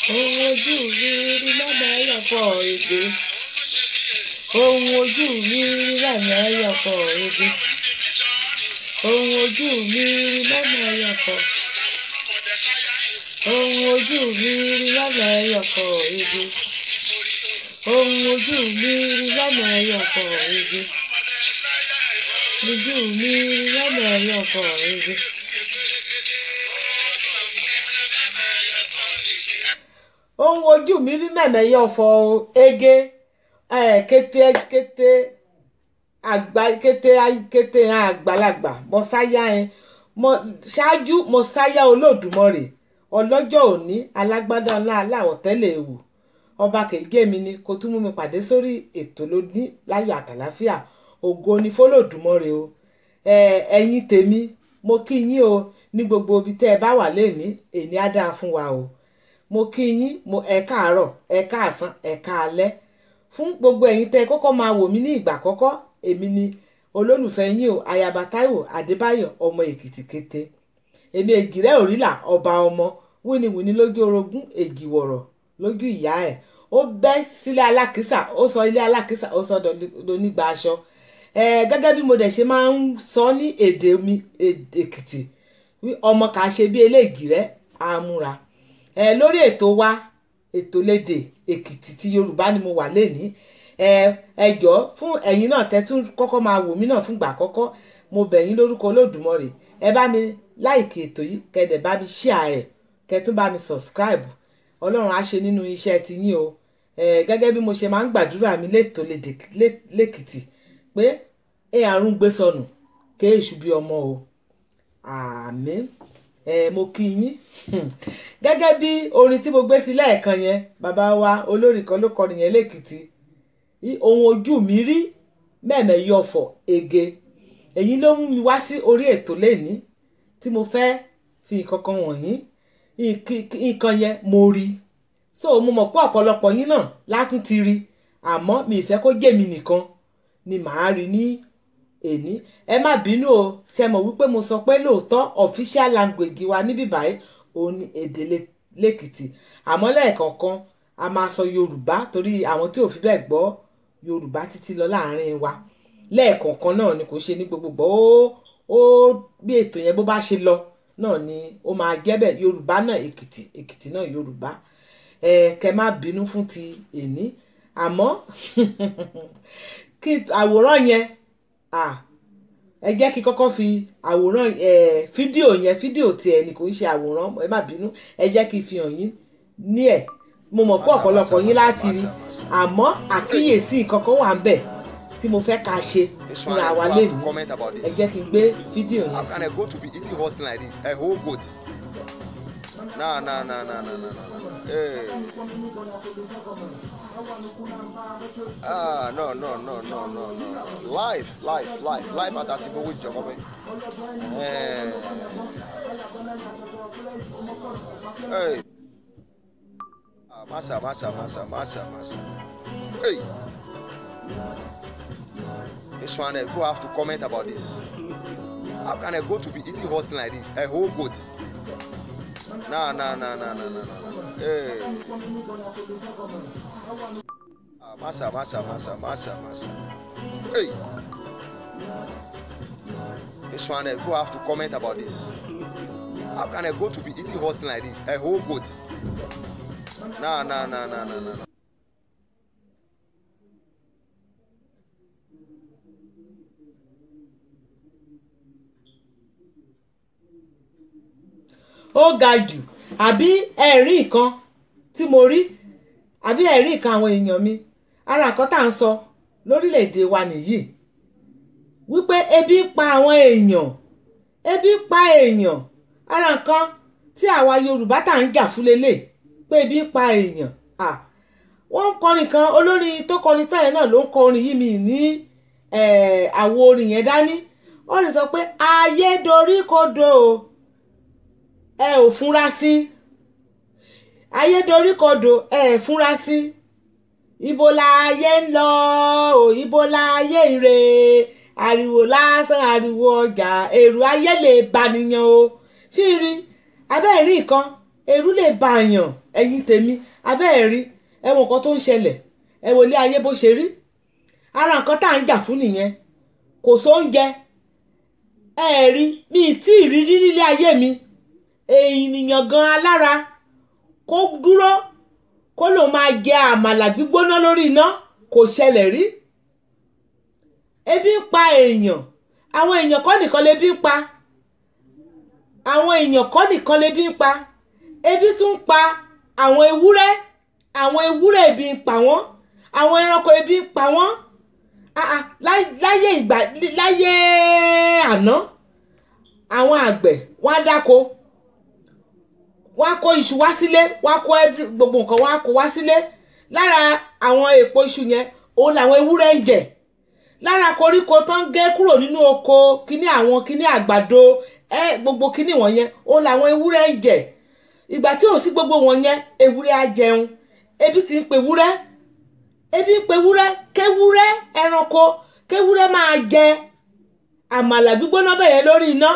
Ohun ojú mi rí lẹ́mẹ̀ẹ́yọ̀ fọ ege. Ohun ojú mi rí lẹ́mẹ̀ẹ́yọ̀ fọ ege. Ohun ojú mi rí lẹ́mẹ̀ẹ́yọ̀ fọ. Ohun ojú mi rí lẹ́mẹ̀ẹ́yọ̀ fọ ege. Ohun ojú mi rí lẹ́mẹ̀ẹ́yọ̀ fọ ege. Ojú mi rí lẹ́mẹ̀ẹ́yọ̀ fọ ege. Ohun ojú mi rí mẹ̀mẹ́yọ̀ fọ ege. Kété àgbàlagbà mo sáyà mo ṣáájú mo sáyà Olódùmarè ọlọ́jọ́ òní alágbádá ńlá aláwọ̀ tẹ́lẹ̀ ewu ọba kègé mi ni kó tún mú mi pàdé sórí ètò lóní láyọ̀ àtàláfíà ògo ni f'Olódùmarè o. Ẹ̀yin tèmi mo kí yín o ní gbogbo ibi tẹ́ ẹ bá wà lénìí èní á dáa fún wa o. Mo kí yín ẹ káàárọ̀ ẹ káàsán ẹ káalẹ́ fún gbogbo ẹ̀yin tẹ́ kọ́kọ́ máa wò mí ní ìgbà àkọ́kọ́ èmi ni olólùfẹ́ yín o Ayaba Táíwò Adébáyọ̀ ọmọ Èkìtì kété èmi ègìrẹ́ òrìlà ọba ọmọ wíníwíní lójú orogún ègìwọ̀rọ̀ lójú ìyá ẹ̀ ó bẹ́ sílé alákìísà ó sọ ilé alákìísà ó sọ donígbà aṣọ gẹ́gẹ́ bí mo dẹ̀ ṣe máa ń sọ ní èdè mi Èkìtì ọmọ kà ṣe bí eléègìrẹ́ àmúra lórí ètò wa ètò lédè Èkìtì ti Yorùbá ni mo wà lénìí ẹ jọ̀ọ́ fún ẹ̀yin náà tẹ́tún kọ́kọ́ máa wò mí náà fúngbà àkọ́kọ́ mo bẹ̀ yín lórúkọ Olódùmarè ẹ bá mi láìkì ètò yìí kẹ́dẹ̀ bá mi share ẹ̀ kẹ́tún bá mi subscribe Ọlọ́run á ṣe nínú iṣẹ́ ti yín o gẹ́gẹ́ bí mo ṣe máa ń gbàdúrà mi létò lédè lẹ́kìtì pé àrùn gbé sọnù ké èṣù bí ọmọ o àmín. Mo kí yín gẹ́gẹ́ bí orin tí mo gbé sí lẹ́ẹ̀kan yẹn bàbá wa olórin kan ló kọrin yẹn lẹ́kìtì ohun ojú mi rí mẹ̀mẹ́yọ̀ fọ ege èyí ló mú mi wá sí orí ètò lẹ́ni tí mo fẹ́ fi kankan wọ̀nyí nǹkan yẹn mo rí so mo mọ̀ pé ọ̀pọ̀lọpọ̀ yín náà látún ti rí àmọ́ mi ìfẹ́ kó jẹ́ mi nìkan ni màá rí ní èní ẹ má bínú o ṣe mọ̀ wípé mo sọ pé lóòótọ́ official language wa níbí báyìí òun ni èdè lẹ́kìtì àmọ́ lẹ́ẹ̀kọ̀ọ̀kan a máa sọ Yorùbá torí àwọn tí ò fi bẹ́ẹ̀ gbọ́ Yorùbá títí lọ láàrin wa lẹ́ẹ̀kọ̀ọ̀kan náà ni kò ṣe ní gbogbo ó bí ètò yẹn bó bá ṣe lọ náà ni ó máa jẹ́ bẹ́ẹ̀ Yorùbá náà Èkìtì náà Yorùbá kẹ má bínú fún ti èní àmọ́ kí àwòrán yẹn ẹ jẹ́ kí kọ́kọ́ fi àwòrán fídíò tiẹ̀ ni kò ń ṣe àwòrán ẹ má bínú ẹ jẹ́ kí n fi hàn yín ní ẹ̀ mo mọ̀ pé ọ̀pọ̀lọpọ̀ yín láti rí àmọ́ àkíyèsí ìkọ̀kọ̀ wà ń bẹ̀ tí mo fẹ́ ká ṣe fúnra wa lẹ́nu ẹ jẹ́ kí n gbé fídíò yẹn sí. How can I go to be eating hot like this? A whole goat. Nah. Hey. No. Life at Atibo with Jacob. Hey. Massa. Hey. This one, people have to comment about this. How can I go to be eating hot like this? A whole goat. Nah. Hey. Massa. Hey. This one, people have to comment about this. How can I go to be eating hot like this? A whole goat. Nah. Ó ga jù àbí ẹ̀rí nǹkan tí mo rí àbí ẹ̀rí nǹkan àwọn èèyàn mi ara nǹkan tá à ń sọ lórílẹ̀‐èdè wa nìyí wípé ebi ń pa àwọn èèyàn ara nǹkan tí àwa Yorùbá tá à ń jà fún lélẹ̀ pé ebi ń pa èèyàn wọ́n ń kọrin kan olórin tó kọrin táyẹ̀ náà ló ń kọ orin yìí mi ní àwo orin yẹn dání ó lè sọ pé ayé dorí kodò ẹ ò fúnra sí ayé dorí kodò ẹ ò fúnra sí ibo la ayé ń lọ o ibo la ayé ń re ariwo lásán ariwo ọjà èrò ayé lè bànìyàn o sí rí abẹ́ẹ̀ rí nǹkan èrú lè bàyàn ẹ̀yin tèmi abẹ́ẹ̀ rí ẹ̀wọ̀n kan tó ń ṣẹlẹ̀ ẹ wò lé ayé bó ṣe rí ara nǹkan tá à ń jà fún nìyẹn kò sóúnjẹ ẹ rí mi tí ì rí nílé ayé mi ènìyàn gan alára kó dúró kó ló máa jẹ àmàlà gbígbóná lórí iná kò ṣẹlẹ̀ rí ebi ń pa èèyàn àwọn èèyàn kọ́ nìkan lebi ń pa àwọn èèyàn kọ́ nìkan lebi ń pa ebi tún ń pa àwọn ewúrẹ́ ebi ń pa wọ́n àwọn ẹranko ebi ń pa wọ́n láyé àná àwọn àgbẹ̀ wọ́n á dáko wọ́n á kó iṣu wá sílé wọ́n á kó gbogbo nǹkan wọ́n á kó wá sílé lára àwọn èpo iṣu yẹn òun làwọn ewúrẹ́ ń jẹ lára koríko tó ń gé kúrò nínú oko kíní àwọn kíní àgbàdo gbogbo kíní wọ̀nyẹn òun làwọn ewúrẹ́ ń jẹ ìgbà tí ò sí gbogbo wọ̀nyẹn ewúrẹ́ á jẹun ebi ti ń pe wúrẹ́ ebi ń pe wúrẹ́ kéwúrẹ́ ẹranko kéwúrẹ́ máa jẹ àmàlà gbígbóná bẹ́yẹn lórí iná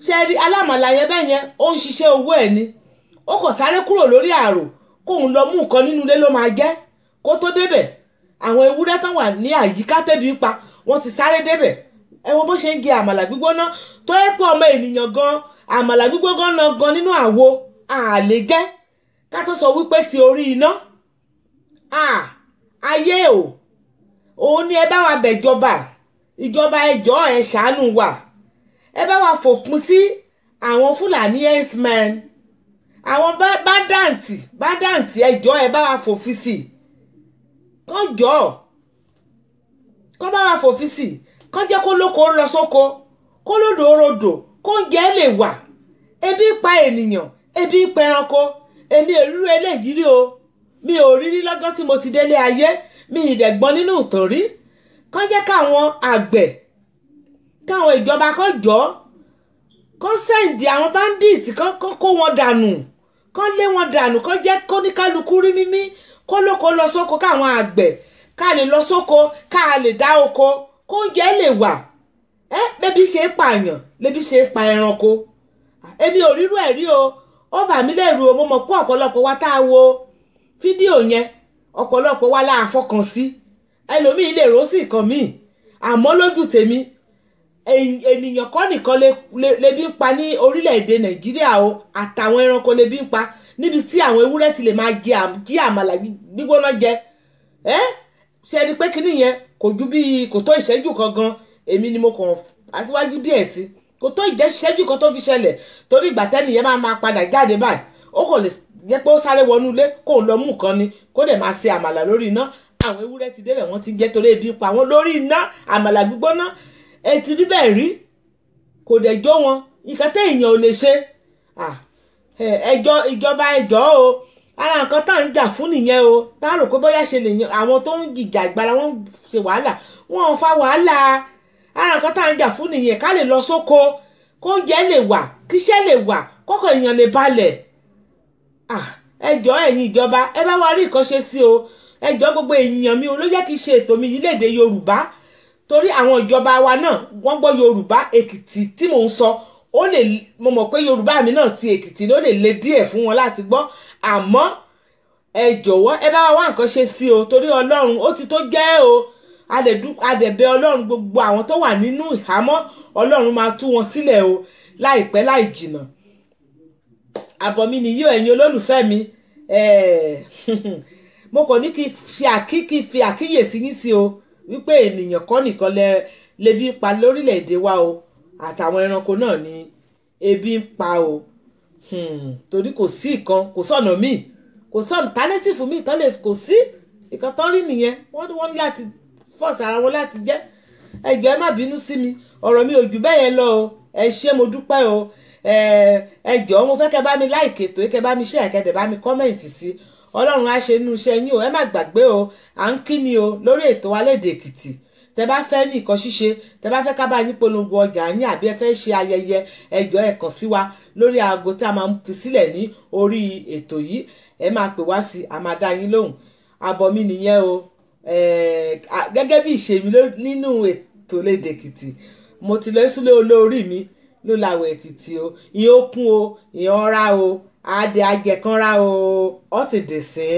ṣe rí alámàlà yẹn bẹ́yẹn ó ń ṣiṣẹ́ owó ẹ̀ ni ó kò sáré kúrò lórí àrò kóun lọ mú nǹkan nínú ilé ló máa jẹ kó tó débẹ̀ àwọn ewúrẹ́ tán wà ní àyíká tẹ́bi ń pa wọ́n ti sáré débẹ̀ ẹ wo bó ṣe ń jẹ àmàlà gbígbóná tó yẹ pé ọmọ ènìyàn gan àmàlà gbígbóná gan nínú àwo àlè jẹ́ ká tó sọ wípé ti orí iná ayé o òun ni ẹ bá wa bẹ̀jọba ìjọba ẹjọ́ ẹ ṣàánú wa ẹ bá wa fòpin sí àwọn fúlàní herdsmen àwọn bádáǹtì ẹjọ́ ẹ bá wa fòfin sí kán jọ kán bá wa fòfin sí kán jẹ́ kó lóko lọ sóko kó lódò rodò kó ń jẹ́ lè wà ebi pa ènìyàn ebi pa ẹranko èmi ò rí eléyìí rí o mi ò rí lọ́jọ́ tí mo ti délé ayé mi ìdẹ̀gbọ́n nínú ìtàn rí kán jẹ́ káwọn àgbẹ̀ káwọn ìjọba kan jọ kán sẹ́ǹdì àwọn bandits kán kó wọn dànù kán lé wọn dànù kán jẹ́ kó ní kálukú rí mímí kó lóko lọ sóko káwọn àgbẹ̀ ká lè lọ sóko ká lè dá oko kó oúnjẹ lè wà bébí ṣe ń pààyàn lébi ṣe ń pa ẹranko èmi ò rírú ẹ̀ rí o ó bà mí lẹ́rù o mo mọ̀ pé ọ̀pọ̀lọpọ̀ wa tá a wo fídíò yẹn ọ̀pọ̀lọpọ̀ wa láà fọkàn sí ẹlòmíì lè rò sí nǹkan míì àmọ́ lójú tèmi ènìyàn kọ́ nìkan lebi ń pa ní orílẹ̀-èdè nàìjíríà o àtàwọn ẹranko lebi ń pa níbi tí àwọn ewúrẹ́ ti lè máa jí àmàlà gbígbóná jẹ ṣe ni pé kíní yẹn kò ju bí kò tó ìṣẹ́jú kan gan èmi ni mo kàn aṣíwájú díẹ̀ sí kò tó ìṣẹ́jú kan tó fi ṣẹlẹ̀ torí ìgbà tẹ́nìyẹn máa padà jáde báyìí ó kò lè jẹ́ pé ó sáré wọnú ilé kó lọ mú nǹkan ni kó dẹ̀ máa ṣe àmàlà lórí iná àwọn ewúrẹ́ ti débẹ̀ wọ́n ti jẹ́ torí ebi pa wọ́n lórí iná àmàlà gbígbóná ẹ ti rí bẹ́ẹ̀ rí kò dẹ̀ jó wọn nǹkan téèyàn ò lè ṣe ìjọba ẹjọ́ o ara nǹkan tá à ń jà fún nìyẹn o tá a rò pé bóyá ṣe lè yan àwọn tó ń jìjà ìgbàlá wọn ṣe wàhálà wọn ò fa wàhálà ara nǹkan tá à ń jà fún nìyẹn ká lè lọ sóko kóúnjẹ lè wà kíṣẹ́ lè wà kọ́kọ́ èèyàn lè balẹ̀ ẹjọ́ ẹ̀yin ìjọba ẹ bá wa rí nǹkan ṣe sí o ẹjọ́ gbogbo èèyàn mi ò ló jẹ́ kí n ṣe ètò mi yìí lédè Yorùbá torí àwọn ìjọba wa náà wọ́n gbọ́ Yorùbá Èkìtì tí mò ń sọ ó lè mo mọ̀ pé Yorùbá mi náà ti Èkìtì ló lè le díẹ̀ fún wọn láti gbọ́ àmọ́ ẹ jọ̀wọ́ ẹ bá wa wá nǹkan ṣe sí o torí Ọlọ́run ó ti tó jẹ́ o adẹ̀bẹ̀ Ọlọ́run gbogbo àwọn tó wà nínú ìhámọ́ Ọlọ́run máa tú wọn sílẹ̀ o láìpẹ́ láì jìnnà àbọ̀ mi nìyí ẹ̀yin olólùfẹ́ mi mo kàn ní kí fi àkíyèsí yín sí o wípé ènìyàn kọ́ nìkan lebi ń pa lórílẹ̀‐èdè wa o àtàwọn ẹranko náà ni ebi ń pa o torí kò sí ìkan kò sọ̀nà míì kò sọ̀nà tálẹ́tìfù míì tán lè kò sí ìkan tán rí nìyẹn wọ́n ní láti fọ́ọ̀sì ara wọn láti jẹ́ ẹjọ́ ẹ má bínú sí mi ọ̀rọ̀ mi ò jù bẹ́ẹ̀ yẹn lọ o ẹ ṣé mo dúpẹ́ o ẹjọ́ mo fẹ́ kẹ́ bá mi láìkè tó kẹ́ bá mi ṣe àkẹ́dẹ̀ bá mi kọ́mẹ̀ǹtì sí Ọlọ́run á ṣe inú iṣẹ́ yín o ẹ má gbàgbé o à ń kí ni o lórí ètò wa lédè Èkìtì tẹ́ bá fẹ́ ní nǹkan ṣíṣe, tẹ́ bá fẹ́ ká bá yín polongo ọjà yín àbí ẹ fẹ́ ṣe ayẹyẹ, ẹ jọ̀ọ́ ẹ kàn sí wa lórí aago tí a máa fi sílẹ̀ ní orí ètò yìí. Ẹ máa pè wá sí, a máa dá yín lóhùn. Àbọ̀ mi nìyẹn o. Gẹ́gẹ́ bí ìṣe mi nínú ètò Lédè Èkìtì, mo ti lọ sílé olórí mi ló láwọ̀ Èkìtì o. Ìyẹn ó kún o, ìyẹn ọ̀rá o, adé ajẹ̀kanra o, ó ti dè sí.